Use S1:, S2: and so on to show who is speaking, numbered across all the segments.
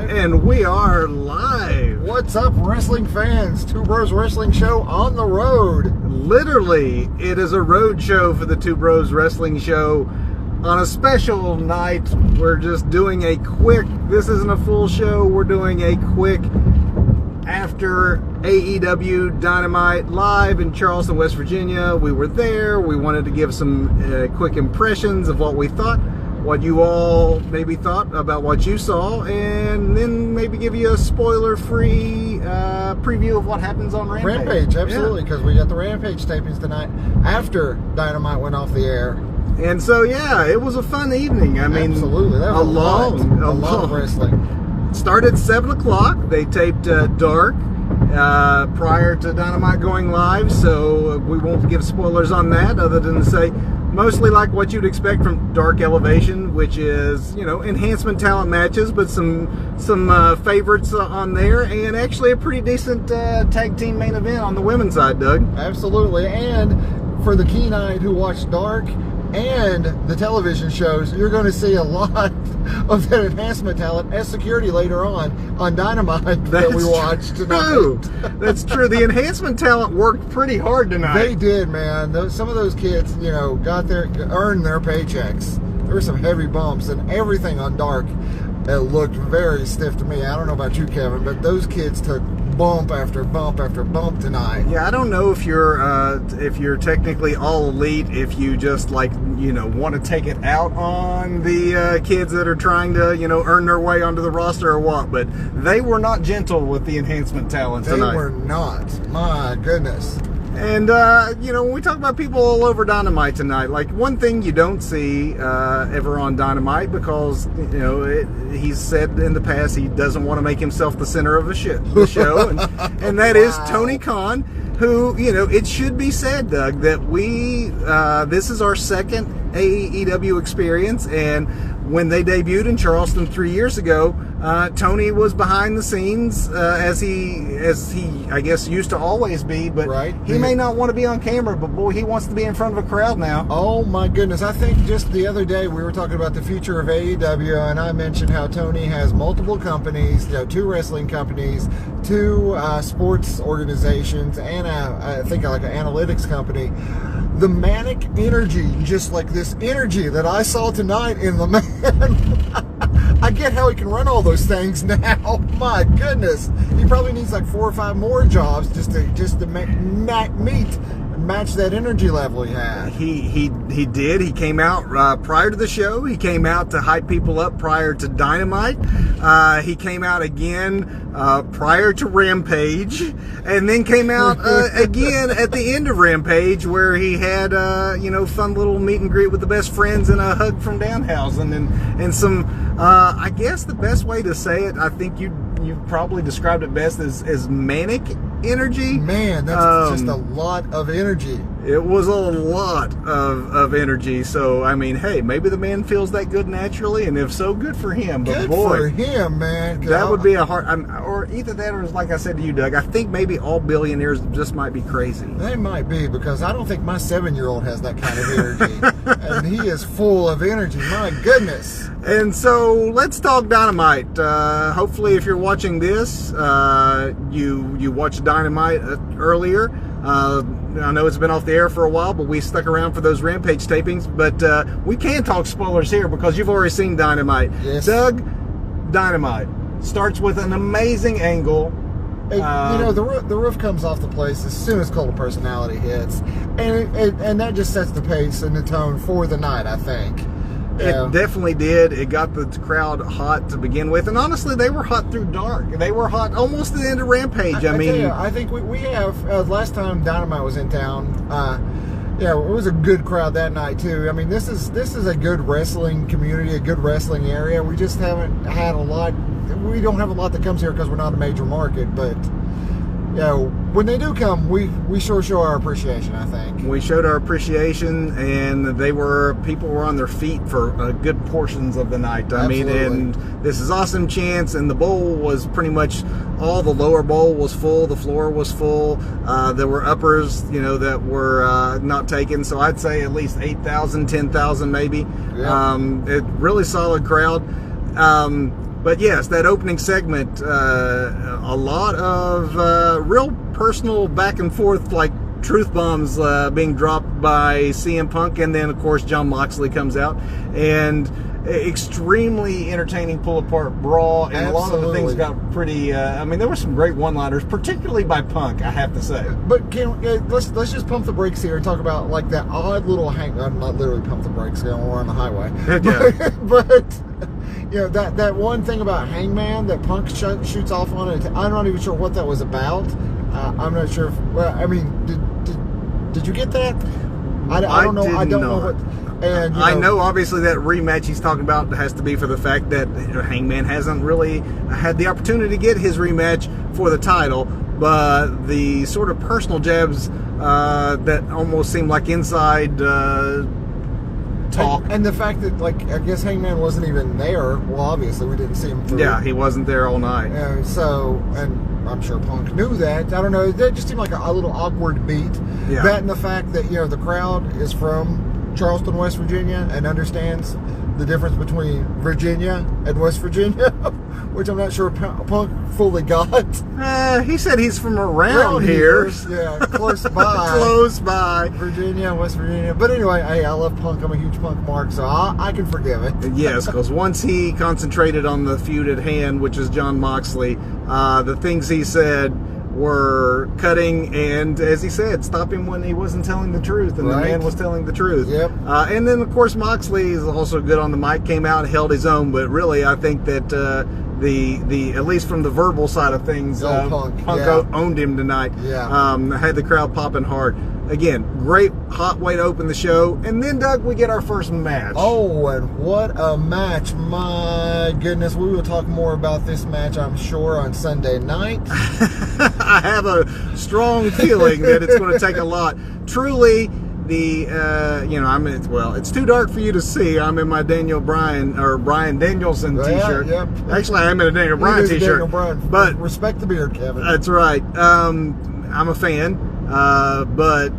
S1: And we are live.
S2: What's up, wrestling fans? Two Bros Wrestling Show on the road.
S1: Literally, it is a road show for the Two Bros Wrestling Show. On a special night, we're just doing a quick, this isn't a full show, we're doing a quick after AEW Dynamite live in Charleston, West Virginia. We were there. We wanted to give some quick impressions of what we thought, what you all maybe thought about what you saw, and then maybe give you a spoiler-free preview of what happens on Rampage.
S2: Rampage, absolutely, because we got the Rampage tapings tonight after Dynamite went off the air.
S1: And so, yeah, it was a fun evening. I mean,
S2: absolutely. That was a lot of wrestling.
S1: Started at 7 o'clock. They taped Dark prior to Dynamite going live, so we won't give spoilers on that other than to say mostly like what you'd expect from Dark Elevation, which is, you know, enhancement talent matches, but some favorites on there, and actually a pretty decent tag team main event on the women's side, Doug.
S2: Absolutely. And for the keen-eyed who watched Dark and the television shows, you're going to see a lot of that enhancement talent as security later on Dynamite that we watched tonight.
S1: That's true. The enhancement talent worked pretty hard tonight.
S2: They did, man. Some of those kids, you know, earned their paychecks. There were some heavy bumps, and everything on Dark looked very stiff to me. I don't know about you, Kevin, but those kids took bump after bump after bump tonight.
S1: Yeah, I don't know if you're technically all elite, if you just, like, you know, want to take it out on the kids that are trying to, you know, earn their way onto the roster or what, but they were not gentle with the enhancement talent tonight.
S2: They were not. My goodness.
S1: And, you know, when we talk about people all over Dynamite tonight, like, one thing you don't see ever on Dynamite, because, you know, he's said in the past he doesn't want to make himself the center of the show, and that is Tony Khan, who, you know, it should be said, Doug, that this is our second AEW experience, and when they debuted in Charleston 3 years ago, Tony was behind the scenes as he I guess used to always be, but
S2: right.
S1: He may not want to be on camera, but boy, he wants to be in front of a crowd now.
S2: Oh my goodness. I think just the other day we were talking about the future of AEW, and I mentioned how Tony has multiple companies, you know, 2 wrestling companies, 2 sports organizations, and I think like an analytics company. The manic energy, just like this energy that I saw tonight in the man, I get how he can run all those things now. My goodness, he probably needs like 4 or 5 more jobs just to match that energy level he had.
S1: He did. He came out prior to the show. He came out to hype people up prior to Dynamite. He came out again prior to Rampage, and then came out again at the end of Rampage, where he had you know, fun little meet and greet with the best friends and a hug from Danhausen, and some I guess the best way to say it, I think you probably described it best as manic energy.
S2: Man, that's just a lot of energy.
S1: It was a lot of energy. So, I mean, hey, maybe the man feels that good naturally, and if so, good for him. But
S2: good
S1: boy,
S2: for him, man.
S1: That would be a hard, or either that, or like I said to you, Doug, I think maybe all billionaires just might be crazy.
S2: They might be, because I don't think my 7-year-old has that kind of energy. And he is full of energy. My goodness.
S1: And so let's talk Dynamite. Hopefully, if you're watching this, you watched Dynamite earlier. I know it's been off the air for a while, but we stuck around for those Rampage tapings. But we can talk spoilers here because you've already seen Dynamite.
S2: Yes.
S1: Doug, Dynamite starts with an amazing angle.
S2: You know, the roof comes off the place as soon as Cult of Personality hits, and that just sets the pace and the tone for the night, I think.
S1: It definitely did. It got the crowd hot to begin with, and honestly, they were hot through Dark. They were hot almost to the end of Rampage. I mean,
S2: I think we have last time Dynamite was in town. Yeah, it was a good crowd that night too. I mean, this is a good wrestling community, a good wrestling area. We just haven't had a lot. We don't have a lot that comes here because we're not a major market, but. You know, when they do come, we sure show our appreciation, I think.
S1: We showed our appreciation, and people were on their feet for good portions of the night. I mean, and this is Awesome Chance, and the bowl was pretty much all the lower bowl was full, the floor was full. There were uppers, you know, that were not taken, so I'd say at least 8,000, 10,000 maybe.
S2: Yeah.
S1: Really solid crowd. But yes, that opening segment, a lot of real personal back and forth, like truth bombs being dropped by CM Punk, and then of course Jon Moxley comes out, and extremely entertaining pull apart brawl, and
S2: Absolutely.
S1: a lot of the things got pretty. I mean, there were some great one-liners, particularly by Punk, I have to say.
S2: But let's just pump the brakes here and talk about like that odd little not literally pump the brakes, we're on the highway.
S1: Yeah.
S2: But you know that one thing about Hangman that Punk shoots off on it. I'm not even sure what that was about. I'm not sure. I mean, did you get that? I don't know. I don't know what. And
S1: I know obviously that rematch he's talking about has to be for the fact that Hangman hasn't really had the opportunity to get his rematch for the title, but the sort of personal jabs that almost seem like inside talk.
S2: And the fact that, like, I guess Hangman wasn't even there. Well, obviously we didn't see him through.
S1: Yeah, he wasn't there all night.
S2: And I'm sure Punk knew that. I don't know. That just seemed like a little awkward beat.
S1: Yeah.
S2: That and the fact that, the crowd is from Charleston, West Virginia, and understands the difference between Virginia and West Virginia, which I'm not sure Punk fully got.
S1: He said he's from around here.
S2: Yeah, close by.
S1: Close by.
S2: Virginia, West Virginia. But anyway, hey, I love Punk. I'm a huge Punk mark, so I can forgive it.
S1: Yes, because once he concentrated on the feud at hand, which is Jon Moxley, the things he said were cutting, and as he said, stop him when he wasn't telling the truth, and
S2: Right.
S1: the man was telling the truth.
S2: Yep.
S1: And then of course Moxley is also good on the mic, came out and held his own, but really I think that the at least from the verbal side of things,
S2: Punk
S1: yeah. Owned him tonight.
S2: Yeah.
S1: Had the crowd popping hard. Again, great hot way to open the show. And then, Doug, we get our first match.
S2: Oh, and what a match. My goodness. We will talk more about this match, I'm sure, on Sunday night.
S1: I have a strong feeling that it's going to take a lot. Truly, it's too dark for you to see. I'm in my Brian Danielson t-shirt.
S2: Yep.
S1: Actually, I'm in a Daniel Bryan t-shirt.
S2: Daniel Bryan.
S1: But
S2: respect the beard, Kevin.
S1: that's right. I'm a fan. But,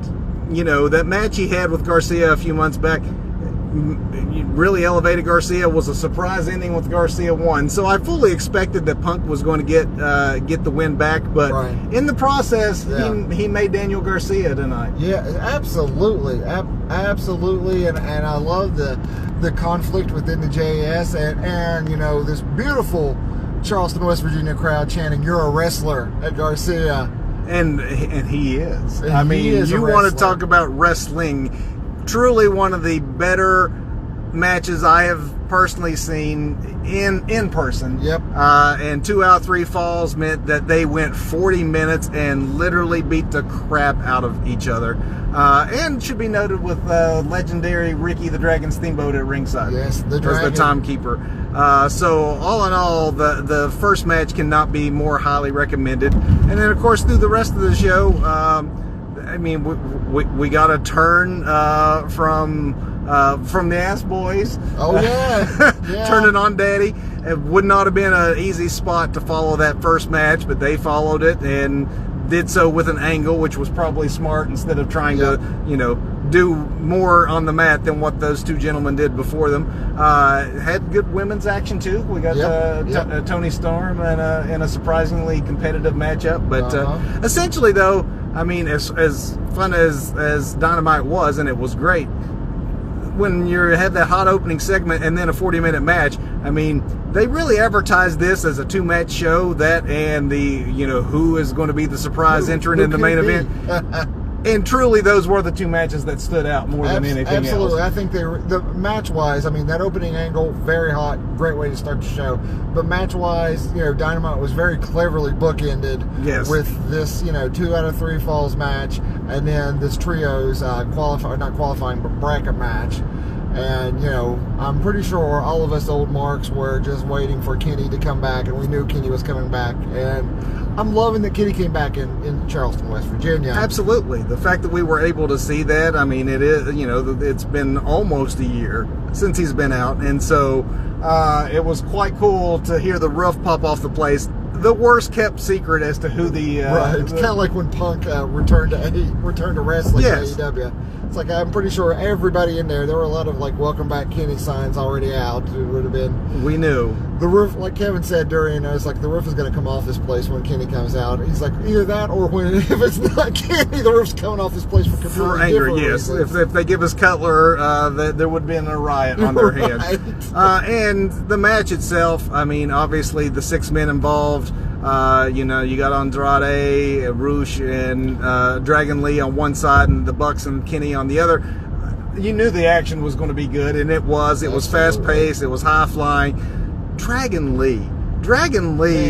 S1: that match he had with Garcia a few months back really elevated Garcia, was a surprise ending with Garcia won. So I fully expected that Punk was going to get the win back, but
S2: Right.
S1: in the process,
S2: Yeah.
S1: he made Daniel Garcia tonight.
S2: Yeah, absolutely. Absolutely. And I love the conflict within the JAS and this beautiful Charleston, West Virginia crowd chanting, "You're a wrestler," at Garcia.
S1: And he is.
S2: And
S1: I
S2: he
S1: mean,
S2: is a
S1: you want to
S2: wrestler.
S1: talk about wrestling. Truly one of the better matches I have personally seen in person.
S2: Yep.
S1: And 2 out of 3 falls meant that they went 40 minutes and literally beat the crap out of each other. And should be noted with legendary Ricky the Dragon Steamboat at ringside.
S2: Yes, the
S1: as
S2: Dragon.
S1: the timekeeper. So all in all, the first match cannot be more highly recommended. And then of course through the rest of the show, I mean, we got a turn from the Ass Boys.
S2: Oh, yeah. Yeah.
S1: Turning on Daddy. It would not have been an easy spot to follow that first match, but they followed it and did so with an angle, which was probably smart instead of trying to, do more on the mat than what those two gentlemen did before them. Had good women's action too. We got Tony Storm in a surprisingly competitive matchup. But essentially, though, I mean, as fun as Dynamite was, and it was great, when you had that hot opening segment and then a 40-minute match, I mean, they really advertised this as a 2-match show, that and the, who is going to be the surprise entrant in the main event. And truly, those were the 2 matches that stood out more than anything
S2: absolutely.
S1: else.
S2: I think the match-wise, I mean, that opening angle, very hot, great way to start the show. But match-wise, Dynamite was very cleverly bookended with this, 2 out of 3 falls match, and then this trios not qualifying, but bracket match. And, I'm pretty sure all of us old marks were just waiting for Kenny to come back, and we knew Kenny was coming back. And I'm loving that Kenny came back in Charleston, West Virginia.
S1: Absolutely. The fact that we were able to see that, I mean, it is, it's been almost a year since he's been out. And so it was quite cool to hear the roof pop off the place. The worst kept secret as to who the...
S2: right. It's kind of like when Punk returned to wrestling,
S1: yes.
S2: AEW. It's like, I'm pretty sure everybody in there were a lot of like welcome back Kenny signs already out. It would have been,
S1: we knew
S2: the roof, like Kevin said during, it's like the roof is going to come off this place when Kenny comes out. He's like, either that or when, if it's not Kenny, the roof's coming off this place for completely
S1: anger.
S2: different
S1: Yes,
S2: reasons.
S1: if they give us Cutler, there would have been a riot on their hands. And the match itself, I mean, obviously the 6 men involved. You know, you got Andrade, Rush, and Dragon Lee on one side, and the Bucks and Kenny on the other. You knew the action was going to be good, and it was. It was fast-paced. It was high-flying. Dragon Lee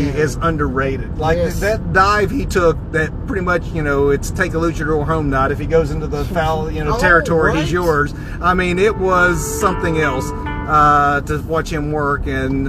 S1: is underrated. Like, that dive he took, that pretty much, you know, it's take a luchador home nut. If he goes into the foul, you know, territory, he's yours. I mean, it was something else to watch him work. And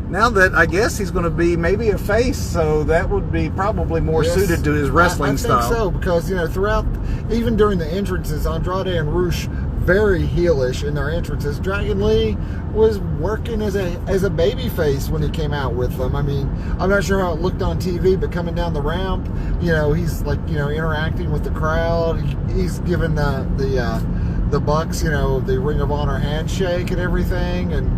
S1: now that I guess he's going to be maybe a face, so that would be probably more suited to his wrestling style.
S2: I think so, because, you know, throughout, even during the entrances, Andrade and Rush, very heelish in their entrances. Dragon Lee was working as a baby face when he came out with them. I mean, I'm not sure how it looked on TV, but coming down the ramp, you know, he's like, you know, interacting with the crowd. He's giving the Bucks, you know, the Ring of Honor handshake and everything. And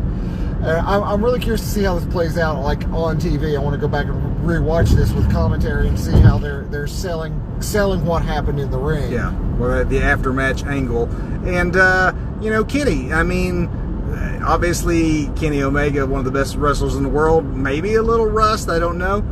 S2: I'm really curious to see how this plays out, like on TV. I want to go back and rewatch this with commentary and see how they're selling what happened in the ring.
S1: Yeah, well, the after-match angle. And, you know, Kenny, I mean, obviously Kenny Omega, one of the best wrestlers in the world, maybe a little rust, I don't know.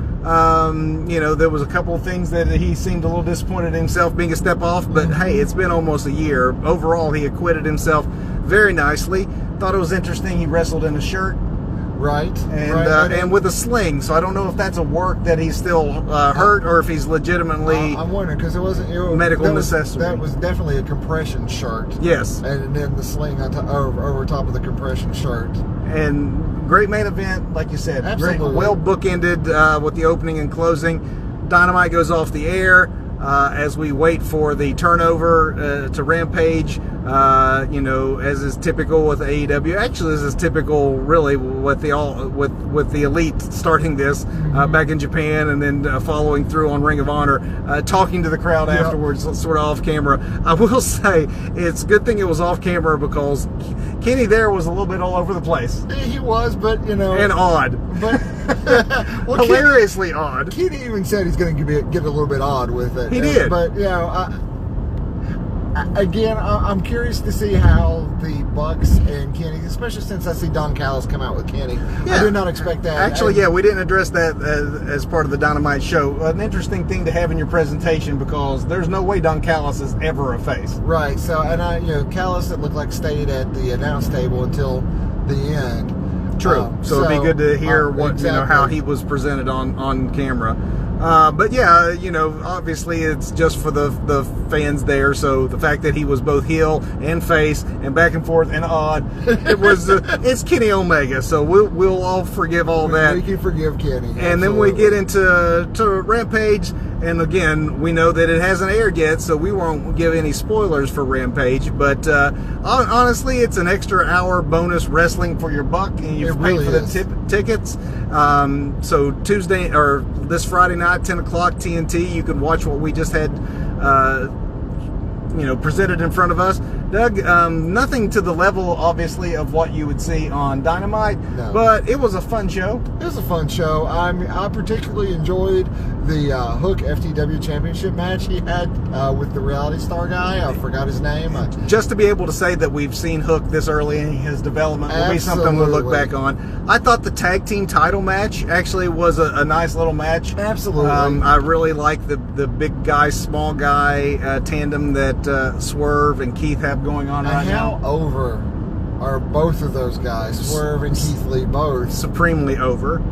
S1: You know, there was a couple of things that he seemed a little disappointed in himself being a step off, but hey, it's been almost a year. Overall, he acquitted himself very nicely. Thought it was interesting he wrestled in a shirt.
S2: Right.
S1: And with a sling, so I don't know if that's a work that he's still hurt or if he's legitimately
S2: I'm wondering, because it wasn't
S1: medical necessity.
S2: That was definitely a compression shirt.
S1: Yes.
S2: And then the sling over top of the compression shirt.
S1: And great main event, like you said.
S2: Absolutely.
S1: Great, well bookended with the opening and closing. Dynamite goes off the air as we wait for the turnover to Rampage. You know, as is typical with AEW. Actually, this is typical, really, with the Elite starting this back in Japan, and then following through on Ring of Honor, talking to the crowd afterwards, sort of off camera. I will say it's a good thing it was off camera, because Kenny there was a little bit all over the place.
S2: He was, but you know,
S1: and odd,
S2: but well,
S1: hilariously odd.
S2: Kenny even said he's going to get a little bit odd with it.
S1: He did,
S2: but you know. Again, I'm curious to see how the Bucks and Kenny, especially since I see Don Callis come out with Kenny. Yeah. I did not expect that.
S1: Actually, we didn't address that as part of the Dynamite show. An interesting thing to have in your presentation, because there's no way Don Callis is ever a face.
S2: Right. So, and you know, Callis, it looked like stayed at the announce table until the end.
S1: True. So it'd be good to hear what you know, how he was presented on camera. But yeah, you know, obviously it's just for the fans there. So the fact that he was both heel and face and back and forth and odd, it's Kenny Omega. So we'll all forgive all that.
S2: We can forgive Kenny.
S1: And then we get into Rampage, and again, we know that it hasn't aired yet, so we won't give any spoilers for Rampage. But honestly, it's an extra hour bonus wrestling for your buck, and you've paid for the tickets. So Tuesday or this Friday night, 10 o'clock TNT, you can watch what we just had presented in front of us. Doug, nothing to the level, obviously, of what you would see on Dynamite, but it was a fun show.
S2: It was a fun show. I particularly enjoyed the Hook FTW Championship match he had with the reality star guy. I forgot his name.
S1: Just to be able to say that we've seen Hook this early in his development will be something we'll look back on. I thought the tag team title match actually was a nice little match.
S2: Absolutely.
S1: I really like the big guy, small guy tandem that Swerve and Keith have going on right now.
S2: How over are both of those guys, Swerve and Keith Lee, both?
S1: Supremely over.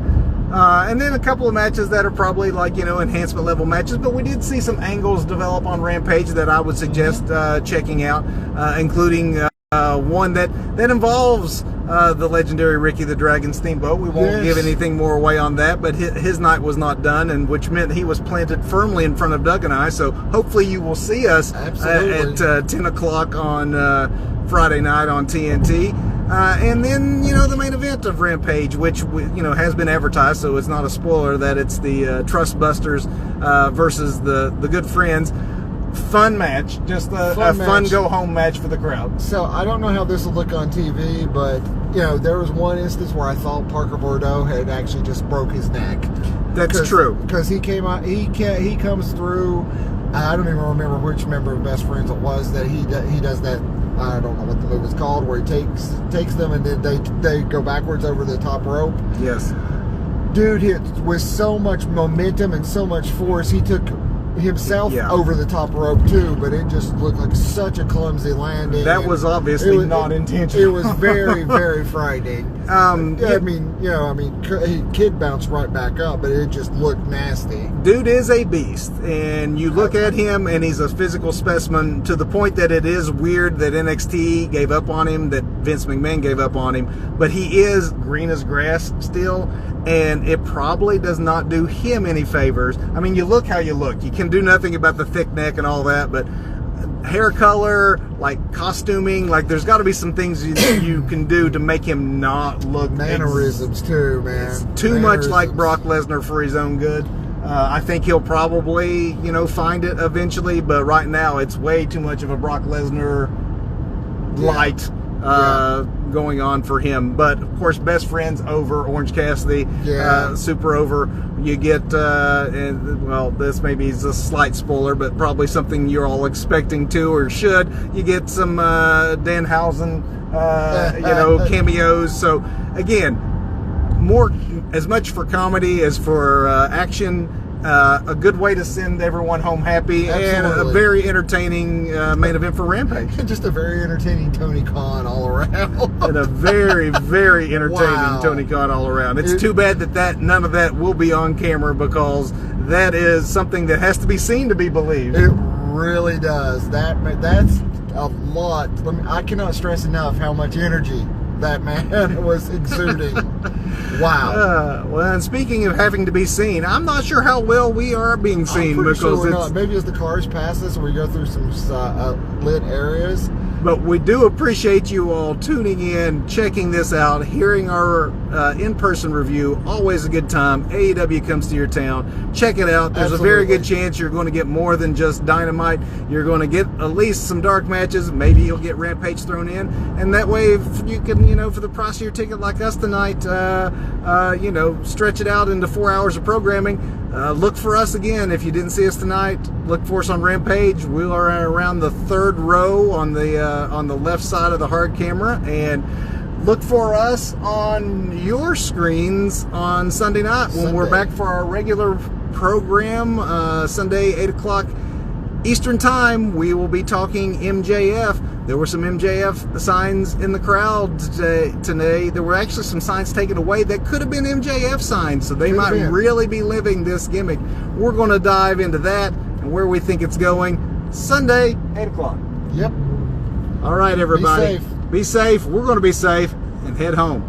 S1: And then a couple of matches that are probably like, enhancement level matches, but we did see some angles develop on Rampage that I would suggest checking out, including one that involves the legendary Ricky the Dragon Steamboat. We won't give anything more away on that, but his night was not done, and which meant he was planted firmly in front of Doug and I, so hopefully you will see us at 10 o'clock on Friday night on TNT. And then, the main event of Rampage, which, has been advertised, so it's not a spoiler that it's the Trust Busters versus the Good Friends. fun match, just a fun go-home match for the crowd.
S2: So I don't know how this will look on TV, but there was one instance where I thought Parker Bordeaux had actually just broke his neck.
S1: That's true.
S2: Because he came out, he comes through. I don't even remember which member of Best Friends it was that he does that. I don't know what the move is called, where he takes them and then they go backwards over the top rope.
S1: Yes.
S2: Dude, with so much momentum and so much force, he took himself over the top rope too, but it just looked like such a clumsy landing.
S1: That was obviously not intentional.
S2: It was very, very frightening. Kid bounced right back up, but it just looked nasty.
S1: Dude is a beast, and you look at him, and he's a physical specimen to the point that it is weird that NXT gave up on him, that Vince McMahon gave up on him, but he is green as grass still, and it probably does not do him any favors. I mean, you look how you look. You can do nothing about the thick neck and all that, but hair color, like costuming, like there's got to be some things you can do to make him not look
S2: mannerisms too, man.
S1: It's too much like Brock Lesnar for his own good. I think he'll probably, find it eventually, but right now it's way too much of a Brock Lesnar light going on for him. But of course, Best Friends over, Orange Cassidy, super over. You get, this maybe is a slight spoiler, but probably something you're all expecting to or should. You get some Danhausen, cameos. So again, more as much for comedy as for action. A good way to send everyone home happy. Absolutely. And a very entertaining main event for Rampage.
S2: Just a very entertaining Tony Khan all around.
S1: And a very, very entertaining Tony Khan all around. It's too bad that none of that will be on camera, because that is something that has to be seen to be believed.
S2: It really does. That's a lot. I cannot stress enough how much energy that man was exuding. Wow.
S1: Well, and speaking of having to be seen, I'm not sure how well we are being seen, because
S2: sure we're not. Maybe as the cars pass us and we go through some lit areas.
S1: But we do appreciate you all tuning in, checking this out, hearing our in-person review. Always a good time. AEW comes to your town. Check it out. There's a very good chance you're going to get more than just Dynamite. You're going to get at least some dark matches. Maybe you'll get Rampage thrown in. And that way, if you can, for the price of your ticket like us tonight, stretch it out into 4 hours of programming. Look for us again. If you didn't see us tonight, look for us on Rampage. We are around the third row on the left side of the hard camera, and look for us on your screens on Sunday night when we're back for our regular program. Sunday, 8 o'clock Eastern Time. We will be talking MJF. There were some MJF signs in the crowd today. There were actually some signs taken away that could have been MJF signs, so they might really be living this gimmick. We're going to dive into that and where we think it's going Sunday, 8 o'clock.
S2: Yep.
S1: All right, everybody.
S2: Be safe.
S1: Be safe. We're going to be safe and head home.